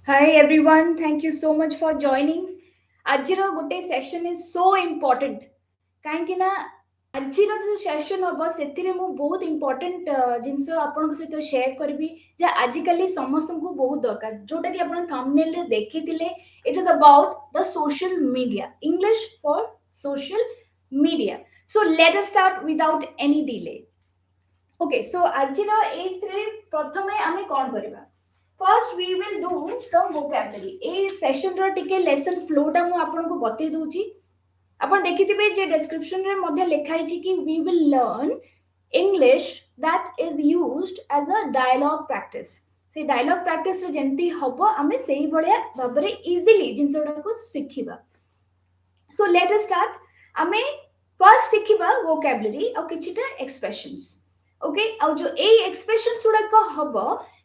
Hi everyone, thank you so much for joining. Ajiro gote session is so important. କାହିଁକି ନା ଆଜିର ଯୋଉ session ହବ ସେଥିରେ ମୁଁ ବହୁତ ଇମ୍ପୋର୍ଟାଣ୍ଟ ଜିନିଷ ଆପଣଙ୍କ ସହିତ ସେୟାର କରିବି ଯେ ଆଜିକାଲି ସମସ୍ତଙ୍କୁ ବହୁତ ଦରକାର ଯୋଉଟା କି ଆପଣ ଥମ୍ବନେଲରେ ଦେଖିଥିଲେ it is about the social media English for social media so let us start without any delay okay so ଆଜିର ଏଇଥିରେ ପ୍ରଥମେ ଆମେ କ'ଣ କରିବା first we will do some vocabulary a session रो टिके लेसन फ्लो टा मु आपनको बतै दउची ଆପଣ ଦେଖିଥିବେ ଯେ ଡେସ୍କ୍ରିପସନରେ ମଧ୍ୟ ଲେଖା ହେଇଛି କି we will learn English that is used as a dialogue practice ସେ ଡାୟଲଗ ପ୍ରାକ୍ଟିସରେ ଯେମିତି ହବ ଆମେ ସେଇ ଭଳିଆ ଭାବରେ ଇଜିଲି ଜିନିଷଟାକୁ ଶିଖିବା ସୋ ଲେଟ୍ ଅସ୍ ଷ୍ଟାର୍ଟ ଆମେ ଫାର୍ଷ୍ଟ ଶିଖିବା vocabulary ଆଉ କିଛିଟା ଏକ୍ସପ୍ରେସନ୍ସ ओके ଆଉ जो ଏଇ ଏକ୍ସପ୍ରେସନ୍ସ ଗୁଡାକ ହବ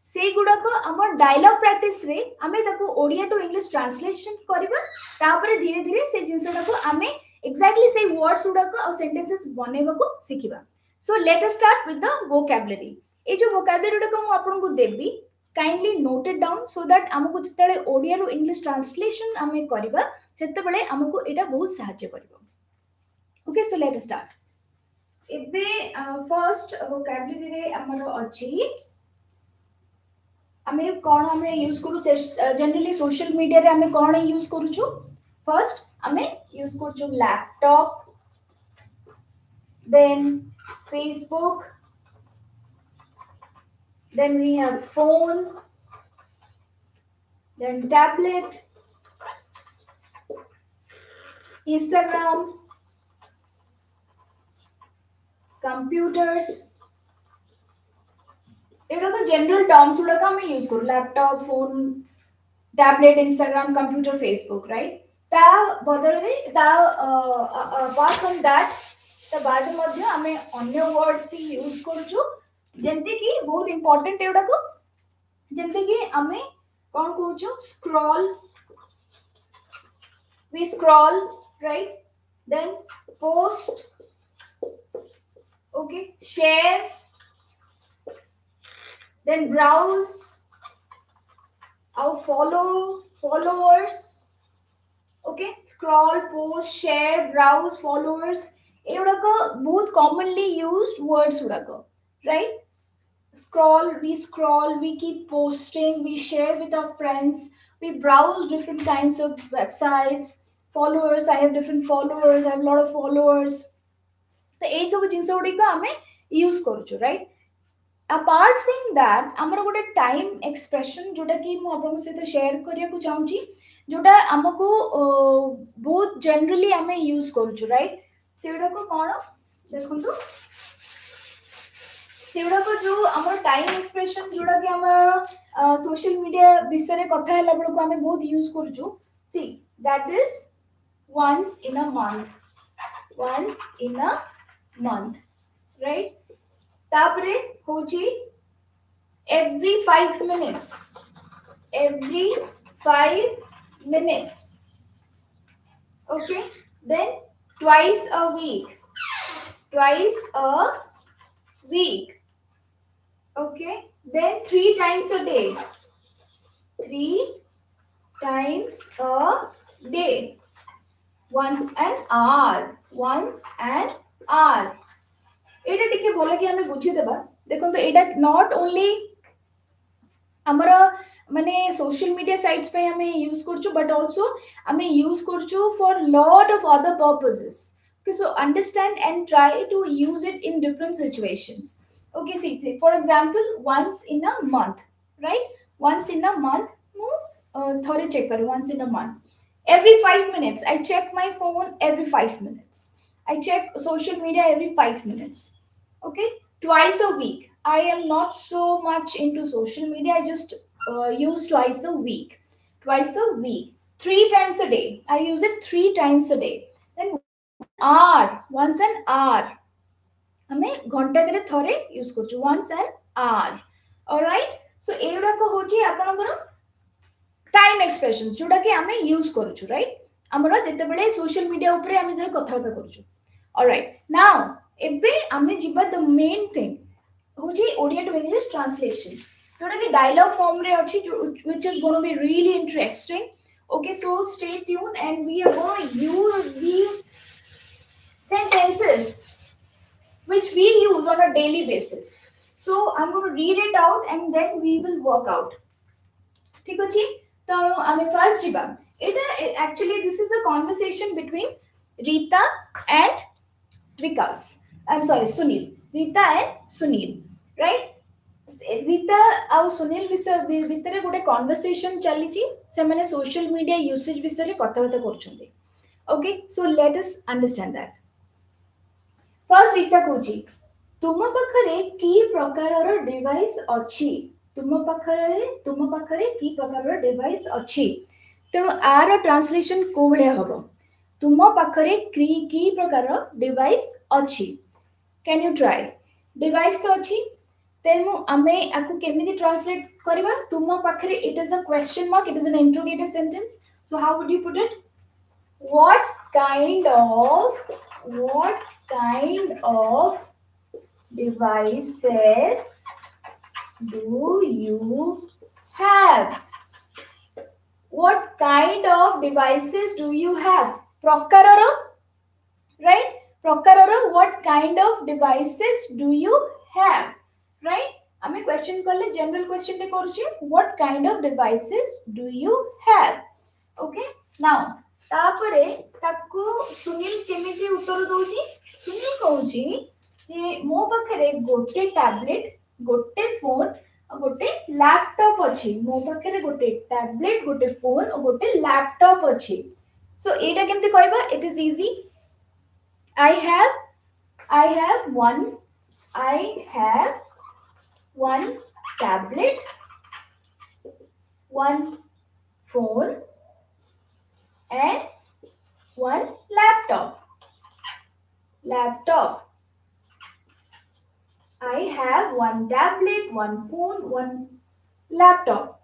ସେଇଗୁଡାକ ଆମ ଡାୟଲଗ ପ୍ରାକ୍ଟିସରେ ଆମେ ତାକୁ ଓଡିଆ ଟୁ ଇଂଲିଶ ଟ୍ରାନ୍ସଲେସନ କରିବା ତାପରେ ଧୀରେ ଧୀରେ ସେ ଜିନିଷଟାକୁ ଆମେ ଏକ୍ଜାକ୍ଟଲି ସେଇ ୱାର୍ଡସ୍ ଗୁଡାକ ଆଉ ସେଣ୍ଟେନ୍ସେସ୍ ବନେଇବାକୁ ଶିଖିବା so let us start with the vocabulary ଏଇ ଯୋଉ vocabulary ଗୁଡାକ ମୁଁ ଆପଣଙ୍କୁ ଦେବି kindly note it down so that ଆମକୁ ଯେତେବେଳେ ଓଡିଆରୁ ଇଂଲିଶ ଟ୍ରାନ୍ସଲେସନ ଆମେ କରିବା ସେତେବେଳେ ଆମକୁ ଏଇଟା ବହୁତ ସାହାଯ୍ୟ କରିବ okay so let us start ଏବେ ଫର୍ଷ୍ଟ vocabulary ରେ ଆମର ଅଛି ଆମେ କ'ଣ ଆମେ ୟୁଜ୍ କରୁ ଜେନେରାଲି ସୋସିଆଲ ମିଡିଆରେ ଆମେ କ'ଣ ୟୁଜ୍ କରୁଛୁ ଫର୍ଷ୍ଟ ଆମେ ୟୁଜ୍ କରୁଛୁ laptop then Facebook then we have phone then tablet Instagram computers एवढा तो जनरल टर्म्स गुड़ाक आम यूज करूँ laptop phone tablet Instagram computer Facebook right ता बदल अपार्ट फ्रॉम दैट ता बाद मध्य आमे अन्य वर्ड्स भी यूज करूछु जेंति कि बहुत इंपोर्टेंट एवढा को जेंति कि आमे कोन कहूछु scroll we scroll right then post okay share then browse our followers okay scroll post share browse followers एगुड़ाक बहुत commonly used words गुड़ाक right scroll we keep posting we share with our friends we browse different kinds of websites followers I have different followers I have a lot of followers तो एई सब जिंस गुड़िक आमे use करूछु right apart from that हमर गोटे time expression जोटा कि मु आपन सहित शेयर करिया को चाहूची जोटा हमको बहुत जनरली आमे यूज करूछु राइट सेडा को कोन देखंतु सेगुड़ा को जो आम टाइम एक्सप्रेशन जोड़ा कि आम सोशल मीडिया विषय कथा है बेलू आम बहुत यूज करूँ see that is once in a month right तापरे होची every 5 minutes okay then twice a week okay then 3 times a day 3 times a day once an hour एटा टिके बोला कि हमें बुझी देबा देखो तो एटा नॉट ओनली हमर माने सोशल मीडिया साइट्स पे हमें यूज करछु बट आल्सो हमें यूज करछु for lot of other purposes okay so understand and try to use it in different situations okay see for example once in a month right once in a month mu thore check kar once in a month every 5 minutes I check my phone every 5 minutes I check social media every 5 minutes okay twice a week I am not so much into social media I just use twice a week 3 times a day I use it 3 times a day then hour once an hour हमें घंटा करे थरे use करछु once an hour alright so एगुडा को होची आपनकर time expressions जोडा कि हमें यूज करछु राइट हमरा जते बेले सोशल मीडिया ऊपर हमें जरे कथा करछु alright now एबे हमें जिबा द मेन थिंग होची ओडिया टू इंग्लिश ट्रांसलेशन जोटा कि dialogue form रे अच्छी, which is going to be really interesting. Okay, so stay tuned and we are going to use these sentences which we use on a daily basis. So I'm going to read it out and then we will work out. ठीक अछि? तो आमे first जिबा. Actually this is a conversation between Rita and Vikas. I'm sorry, Sunil. Rita and Sunil, right? Rita आउ सुनील विषय भितर गोटे conversation चली से माने सोशल मीडिया यूसेज विषय कथबार्ता करछन्ते. Okay, so let us understand that. First Rita कहूची तुम पाखरे की प्रकारर डिवाइस अछि. तुम पाखरे की प्रकारर डिवाइस अछि. तेणु आर ट्रांसलेशन को भले हबो. तुम पाखरे की प्रकारर डिवाइस अछि. Can you try. डिवाइस तो अछि. Then ame aku kemiti translate kariba. Tuma pakhre, it is a question mark, it is an interrogative sentence. So how would you put it? What kind of devices do you have? What kind of devices do you have? Prakarara, right? Prakarara, what kind of devices do you have? Right? आमे question करले general question पे करूची. What kind of devices do you have? Okay, now तापरे ताकू सुनील केमिति उत्तर दउची. सुनील कहूची जे मो पाखरे गोटे टैबलेट, गोटे फोन और गोटे लैपटॉप अछि. मो पाखरे गोटे टैबलेट, गोटे फोन और गोटे लैपटॉप अछि. सो एटा केमिति कहबा. It is easy. I have one tablet, one phone and one laptop. I have one tablet, one phone, one laptop.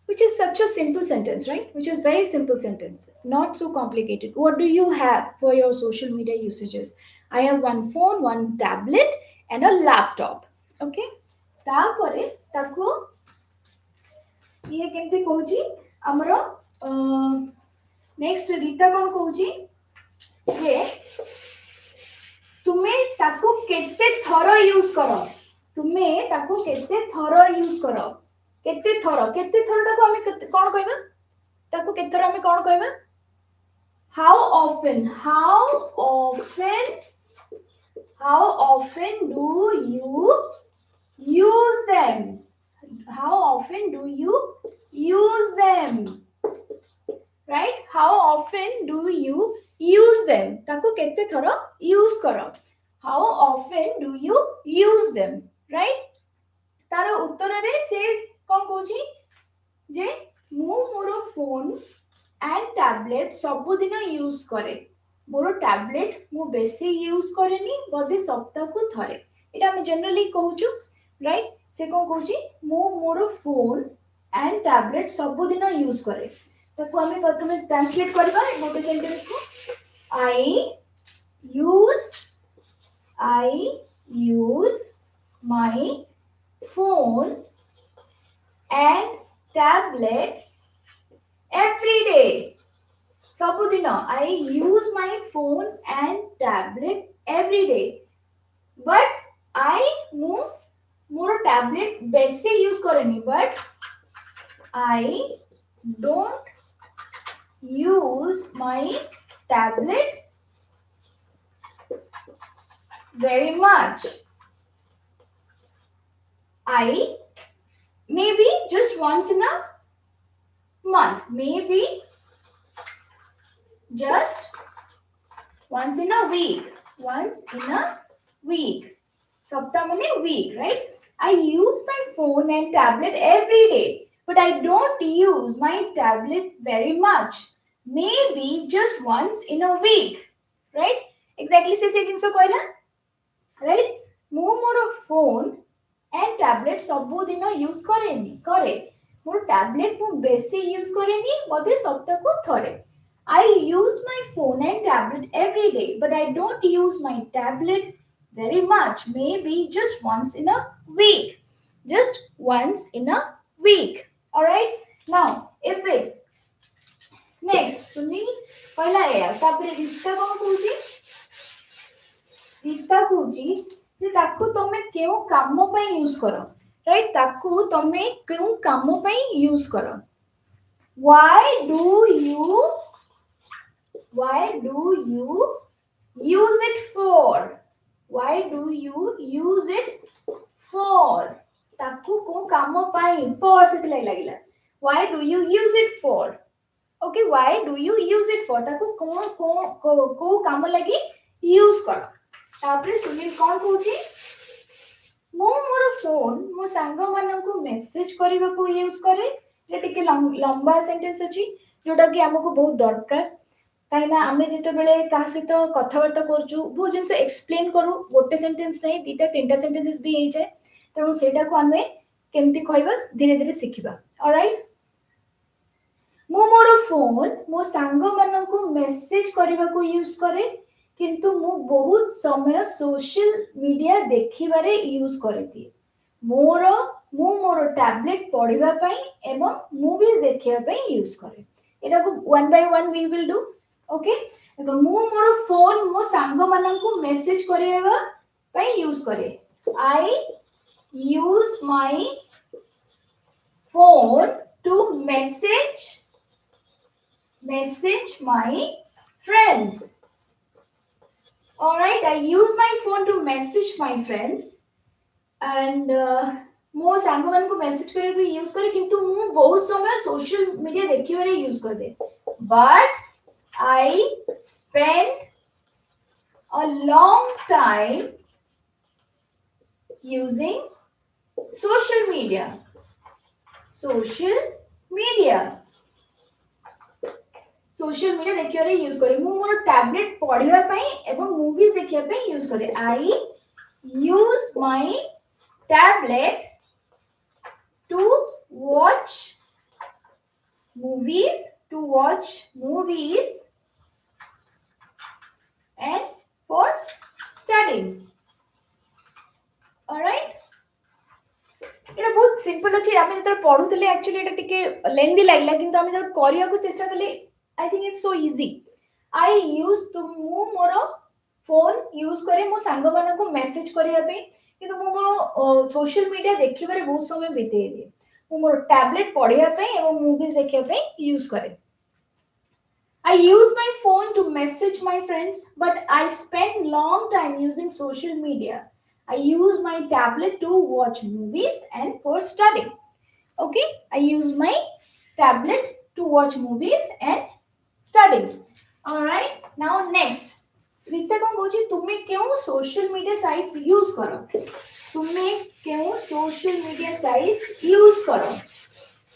Which is such a simple sentence, right? Which is very simple sentence. Not so complicated. What do you have for your social media usages? I have one phone, one tablet and a laptop. Okay? तापरे ताको ये केमती कहूची हमरो next Rita कोन कहूची जे तुमे ताको केते thorough use करो. तुमे ताको केते थरो यूज करो. केते थरो ताको हमें कोन कहबा. ताको केते थरो हमें कोन कहबा. how often do you use them? How often do you use them? Right? How often do you use them? ताको केते थरो यूज करो. How often do you use them? Right? तारो उत्तर रे से कोन कहूची जे मु मोर फोन एंड टैबलेट सब दिन use करे. मोर tablet मु बेसी यूज करेनी, बदे सप्ताह को थरे. एटा हम जनरली कहूचु, राइट? से कोन कहूची मु मोर फोन एंड टैबलेट सब दिन यूज करे. ताको हमें प्रथमे ट्रांसलेट करबा गोटे सेंटेंस को. I use my phone and tablet every day. Sabudina, I use my phone and tablet every day. But I more tablet बेसे use करेनी. But I don't use my tablet very much. I maybe just once in a month, maybe just once in a week. Saptah mane week, right? I use my phone and tablet every day, but I don't use my tablet very much. Maybe just once in a week, right? Exactly se jinso कहला, right? मु मोर phone and tablet सब दिन use करे. मोर tablet मु बेसी use करेनी, बदे सप्ताह को थरे. I use my phone and tablet every day, but I don't use my tablet very much. Maybe just once in a week. just once in a week. All right. Now ଏବେ next Sunil କହିଲା ଏୟା ତାପରେ ରୀତା କଣ କହୁଛି ରୀତା କହୁଛି ଯେ ତାକୁ ତମେ କେଉଁ କାମ ପାଇଁ ୟୁଜ କର ରାଇଟ ତାକୁ ତମେ କେଉଁ କାମ ପାଇଁ ୟୁଜ କର why do you use it for why do you use it for ତାକୁ କୋଉ କାମ ପାଇଁ for ସେଥିଲାଗି ଲାଗିଲା why do you use it for okay why do you use it for ତାକୁ କୋଉ କାମ ଲାଗି यूज କର ତାପରେ ସୁନିଲ କଣ କହୁଛି ମୁଁ ମୋର ଫୋन ମୋ ସାଙ୍ଗ ମାନଙ୍କୁ ମେସେଜ କରିବାକୁ यूज କରେ ये ଟିକେ ଲମ୍ବା ସେଣ୍ଟେନ୍ସ ଅଛି ଯୋଉଟା କି ଆମକୁ ବହୁତ ଦରକାର କାହିଁକିନା ଆମେ ଯେତେବେଳେ କାହା ସହିତ କଥାବାର୍ତ୍ତା କରୁଛୁ ବହୁତ ଜିନିଷ ଏକ୍ସପ୍ଲେନ କରୁ ଗୋଟେ ସେଣ୍ଟେନ୍ସ ନାହିଁ ଦିଟା ତିନିଟା ସେଣ୍ଟେନ୍ସେସ୍ ବି ହେଇଯାଏ ତେଣୁ ସେଇଟାକୁ ଆମେ କେମିତି କହିବା ଧୀରେ ଧୀରେ ଶିଖିବା ଅଲରାଇଟ୍ ମୁଁ ମୋର ଫୋନ ମୋ ସାଙ୍ଗମାନଙ୍କୁ ମେସେଜ କରିବାକୁ ୟୁଜ କରେ କିନ୍ତୁ ମୁଁ ବହୁତ ସମୟ ସୋସିଆଲ ମିଡିଆ ଦେଖିବାରେ ୟୁଜ କରିଦିଏ ମୁଁ ମୋର ଟ୍ୟାବଲେଟ ପଢିବା ପାଇଁ ଏବଂ ମୁଭିଜ ଦେଖିବା ପାଇଁ ୟୁଜ କରେ ଏଟାକୁ one by one we will do okay ମୁଁ ମୋର ଫୋନ ମୋ ସାଙ୍ଗମାନଙ୍କୁ ମେସେଜ କରିବା ପାଇଁ ୟୁଜ କରେ I use my phone to message my friends all right I use my phone to message my friends and ମୋ ସାଙ୍ଗମାନଙ୍କୁ ମେସେଜ କରିବାକୁ ୟୁଜ କରେ କିନ୍ତୁ ମୁଁ ବହୁତ ସମୟ ସୋସିଆଲ ମିଡିଆ ଦେଖିବାରେ ୟୁଜ କରିଦିଏ but I spend a long time using social media social media ଦେଖିବାରେ ୟୁଜ କରେ ମୁଁ ମୋର ଟ୍ୟାବଲେଟ ପଢିବା ପାଇଁ ଏବଂ ମୁଭିଜ ଦେଖିବା ପାଇଁ ୟୁଜ କରେ I use my tablet to watch movies and for studying all right এটা ବହୁତ ସିମ୍ପଲ ଅଛି ଆମେ ଯେତେବେଳେ ପଢୁଥିଲେ ଆକ୍ଚୁଆଲି ଏଟା ଟିକେ ଲେନ୍ଦି ଲାଗିଲା କିନ୍ତୁ ଆମେ ଯେତେବେଳେ କରିବାକୁ ଚେଷ୍ଟା କଲେ I think it's so easy I use ମୁଁ ମୋର ଫୋନ ୟୁଜ କରେ ମୋ ସାଙ୍ଗମାନଙ୍କୁ ମେସେଜ କରିବା ପାଇଁ କିନ୍ତୁ ମୁଁ ମୋର ସୋସିଆଲ ମିଡିଆ ଦେଖିବାରେ ବହୁତ ସମୟ ବିତେଇ ଦିଏ ମୁଁ ମୋର ଟ୍ୟାବଲେଟ ପଢିବା ପାଇଁ ଏବଂ ମୁଭିଜ ଦେଖିବା ପାଇଁ ୟୁଜ କରେ I use my phone to message my friends but I spend long time using social media I use my tablet to watch movies and for studying okay I use my tablet to watch movies and studying all right now next Rita कौन कहूची तुम्हें क्यों social media sites use करो तुम्हें क्यों social media sites use करो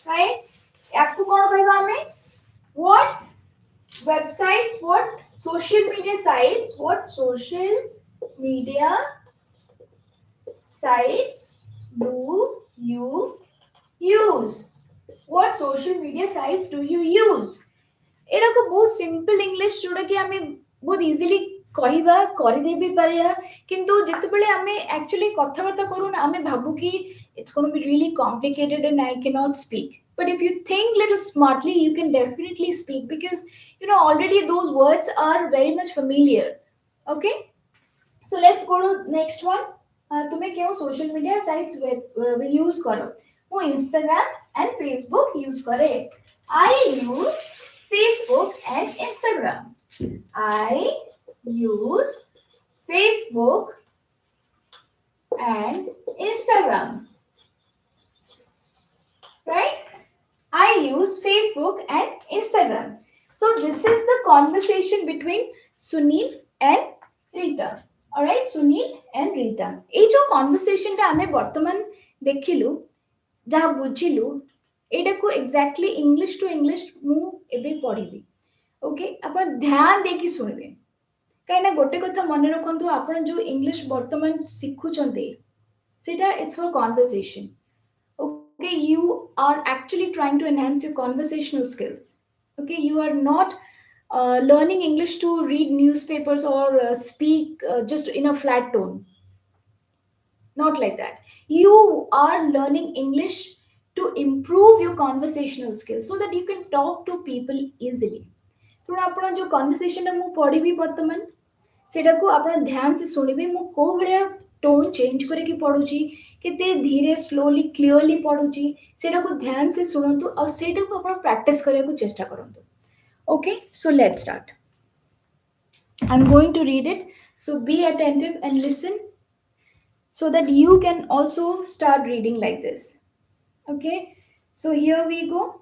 right आपको कौन कहबा हमें what websites what social media sites what social media sites do you use what social media sites do you use एटा को बहुत सिंपल इंग्लिश जोड़ा कि हमें बहुत इजीली कहिबा करि दे भी पारिया किंतु जेतेबेले हमें एक्चुअली कथावार्ता करू ना हमें भाबू कि it's going to be really complicated and I cannot speak but if you think little smartly you can definitely speak because you know already those words are very much familiar okay so let's go to next one तुम्हें क्यों social media sites use करो वो Instagram and Facebook use करे I use Facebook and Instagram I use Facebook and Instagram right I use Facebook and Instagram so this is the conversation between Sunil and Rita all right Sunil and Rita ए जो conversation टा हमें वर्तमान देखिलु जहाँ बुझिलु एटा को exactly English to English मु एबे पढ़िबी okay आपण ध्यान देकी सुनबे कहीं गोटे कथा मन रखु आप जो इंग्लिश बर्तमान शिखुंटे सेटा it's for conversation okay you are actually trying to enhance your conversational skills okay you are not learning English to read newspapers or speak just in a flat tone Not like that. You are learning English to improve your conversational skills so that you can talk to people easily. ତେଣୁ ଆପଣ ଯେଉଁ କନଭରସେସନଟା ମୁଁ ପଢ଼ିବି ବର୍ତ୍ତମାନ ସେଟାକୁ ଆପଣ ଧ୍ୟାନ ସେ ଶୁଣିବେ ମୁଁ କେଉଁ ଭଳିଆ ଟୋନ୍ ଚେଞ୍ଜ କରିକି ପଢ଼ୁଛି କେତେ ଧୀରେ ସ୍ଲୋଲି କ୍ଲିୟରଲି ପଢ଼ୁଛି ସେଟାକୁ ଧ୍ୟାନ ସେ ଶୁଣନ୍ତୁ ଆଉ ସେଇଟାକୁ ଆପଣ ପ୍ରାକ୍ଟିସ୍ କରିବାକୁ ଚେଷ୍ଟା କରନ୍ତୁ. Okay so let's start. I'm going to read it. So be attentive and listen so that you can also start reading like this. Okay, so here we go.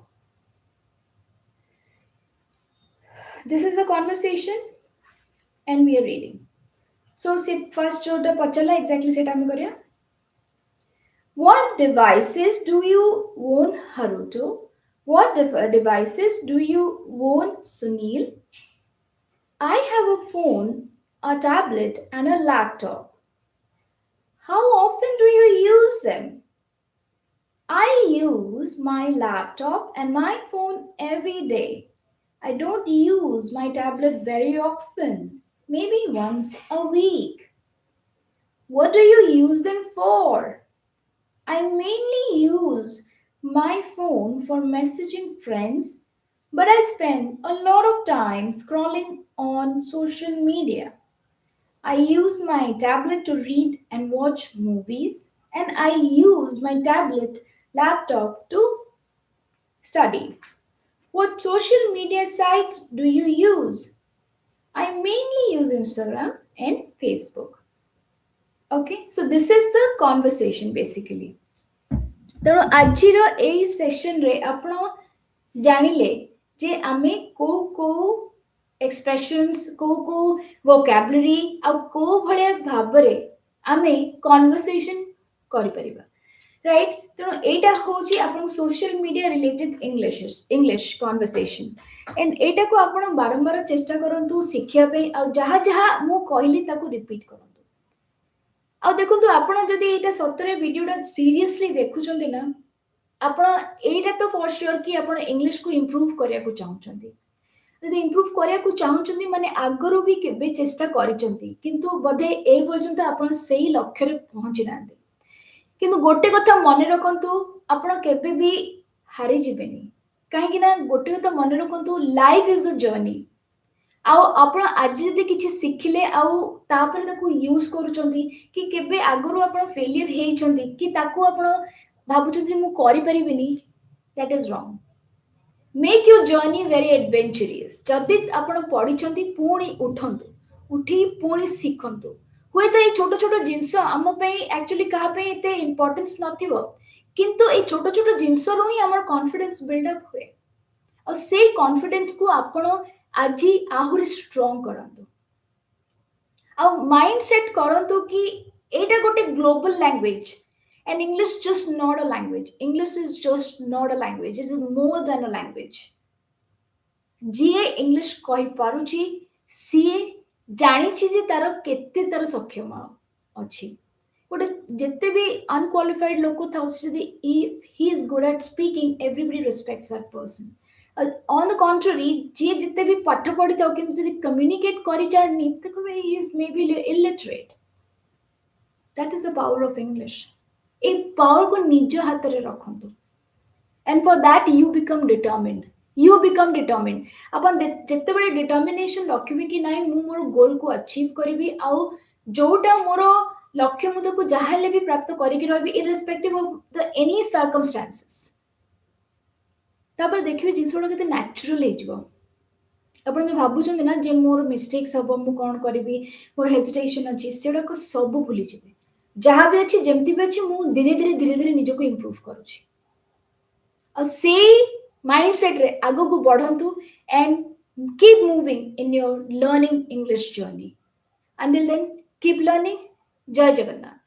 This is a conversation and we are reading. So first जोटा पचला exactly सेटा हम करिया. What devices do you own, Haruto? What devices do you own, Sunil? I have a phone, a tablet, and a laptop. How often do you use them? I use my laptop and my phone every day. I don't use my tablet very often, maybe once a week. What do you use them for? I mainly use my phone for messaging friends, but I spend a lot of time scrolling on social media. I use my tablet to read and watch movies, and I use my tablet laptop to study. What social media sites do you use? I mainly use Instagram and Facebook. Okay, so this is the conversation basically. ତେଣୁ ଆଜିର ଏଇ ସେସନରେ ଆପଣ ଜାଣିଲେ ଯେ ଆମେ କୋଉ କୋଉ expressions କୋଉ କୋଉ ଭୋକାବୁଲାରୀ ଆଉ କୋଉ ଭଳିଆ ଭାବରେ ଆମେ କନଭରସେସନ କରିପାରିବା. ରାଇଟ୍ ତେଣୁ ଏଇଟା ହେଉଛି ଆପଣଙ୍କ social media related English conversation and ଏଇଟାକୁ ଆପଣ ବାରମ୍ବାର ଚେଷ୍ଟା କରନ୍ତୁ ଶିଖିବା ପାଇଁ ଆଉ ଯାହା ଯାହା ମୁଁ କହିଲି ତାକୁ ରିପିଟ୍ କରନ୍ତୁ. ଆଉ ଦେଖନ୍ତୁ ଆପଣ ଯଦି ଏଇଟା ସତରେ ଭିଡ଼ିଓଟା ସିରିୟସଲି ଦେଖୁଛନ୍ତି ନା ଆପଣ ଏଇଟା ତ ଫର ସିଓର କି ଆପଣ ଇଂଲିଶକୁ ଇମ୍ପ୍ରୁଭ୍ କରିବାକୁ ଚାହୁଁଛନ୍ତି. ଯଦି ଇମ୍ପ୍ରୁଭ୍ କରିବାକୁ ଚାହୁଁଛନ୍ତି ମାନେ ଆଗରୁ ବି କେବେ ଚେଷ୍ଟା କରିଛନ୍ତି କିନ୍ତୁ ବୋଧେ ଏଇ ପର୍ଯ୍ୟନ୍ତ ଆପଣ ସେଇ ଲକ୍ଷ୍ୟରେ ପହଞ୍ଚି ନାହାନ୍ତି. କିନ୍ତୁ ଗୋଟେ କଥା ମନେ ରଖନ୍ତୁ ଆପଣ କେବେ ବି ହାରିଯିବେନି କାହିଁକି ନା ଗୋଟେ କଥା ମନେ ରଖନ୍ତୁ ଲାଇଫ୍ ଇଜ୍ ଅ ଜର୍ଣ୍ଣି. ଆଉ ଆପଣ ଆଜି ଯଦି କିଛି ଶିଖିଲେ ଆଉ ତାପରେ ତାକୁ ୟୁଜ୍ କରୁଛନ୍ତି କି କେବେ ଆଗରୁ ଆପଣ ଫେଲିୟର ହେଇଛନ୍ତି କି ତାକୁ ଆପଣ ଭାବୁଛନ୍ତି ମୁଁ କରିପାରିବିନି ଦ୍ୟାଟ୍ ଇଜ୍ ରଙ୍ଗ. Make your journey very adventurous. ଯଦି ଆପଣ ପଢିଛନ୍ତି ପୁଣି ଉଠନ୍ତୁ ଉଠିକି ପୁଣି ଶିଖନ୍ତୁ. ହୁଏତ ଏଇ ଛୋଟ ଛୋଟ ଜିନିଷ ଆମ ପାଇଁ ଆକ୍ଚୁଆଲି କାହା ପାଇଁ ଏତେ ଇମ୍ପୋର୍ଟାନ୍ସ ନଥିବ କିନ୍ତୁ ଏଇ ଛୋଟ ଛୋଟ ଜିନିଷରୁ ହିଁ ଆମର କନଫିଡେନ୍ସ ବିଲ୍ଡଅପ୍ ହୁଏ ଆଉ ସେଇ କନଫିଡେନ୍ସକୁ ଆପଣ ଆଜି ଆହୁରି ଷ୍ଟ୍ରଙ୍ଗ କରନ୍ତୁ ଆଉ ମାଇଣ୍ଡ ସେଟ୍ କରନ୍ତୁ କି ଏଇଟା ଗୋଟେ global language. And English just not a language. English is just not a language. It is more than a language. ଯିଏ ଇଂଲିଶ କହିପାରୁଛି ସିଏ ଜାଣିଛି ଯେ ତାର କେତେ ତାର ସକ୍ଷମ ଅଛି. ଗୋଟେ ଯେତେ ବି ଅନକ୍ୱାଲିଫାଇଡ୍ ଲୋକ ଥାଉ ସେ ଯଦି he is good at speaking, everybody respects that person. On the contrary ଯିଏ ଯେତେ ବି ପାଠ ପଢିଥାଉ କିନ୍ତୁ ଯଦି କମ୍ୟୁନିକେଟ୍ କରିଜାଣିନି ତାକୁ he is maybe illiterate. That is the power of English. এই ପାୱାରକୁ ନିଜ ହାତରେ ରଖନ୍ତୁ and for that you become determined. ଆପଣ ଯେତେବେଳେ ଡିଟର୍ମିନେସନ ରଖିବେ କି ନାଇଁ ମୁଁ ମୋର ଗୋଲକୁ ଆଚିଭ୍ କରିବି ଆଉ ଯୋଉଟା ମୋର ଲକ୍ଷ୍ୟ ମୁଁ ତାକୁ ଯାହା ହେଲେ ବି ପ୍ରାପ୍ତ କରିକି ରହିବି irrespective of the any circumstances. ତାପରେ ଦେଖିବେ ଜିନିଷ ଗୁଡ଼ା କେତେ ନ୍ୟାଚୁରାଲ ହେଇଯିବ. ଆପଣ ଯୋଉ ଭାବୁଛନ୍ତି ନା ଯେ ମୋର ମିଷ୍ଟେକ୍ସ ହବ ମୁଁ କ'ଣ କରିବି ମୋର ହେଜିଟେସନ ଅଛି ସେଗୁଡ଼ାକ ସବୁ ଭୁଲିଯିବେ. ଯାହା ବି ଅଛି ଯେମିତି ବି ଅଛି ମୁଁ ଧୀରେ ଧୀରେ ନିଜକୁ ଇମ୍ପ୍ରୁଭ୍ କରୁଛି ଆଉ ସେଇ ମାଇଣ୍ଡ ସେଟ୍ରେ ଆଗକୁ ବଢ଼ନ୍ତୁ and keep moving in your learning English journey. Until then, keep learning. Jay Jagannath.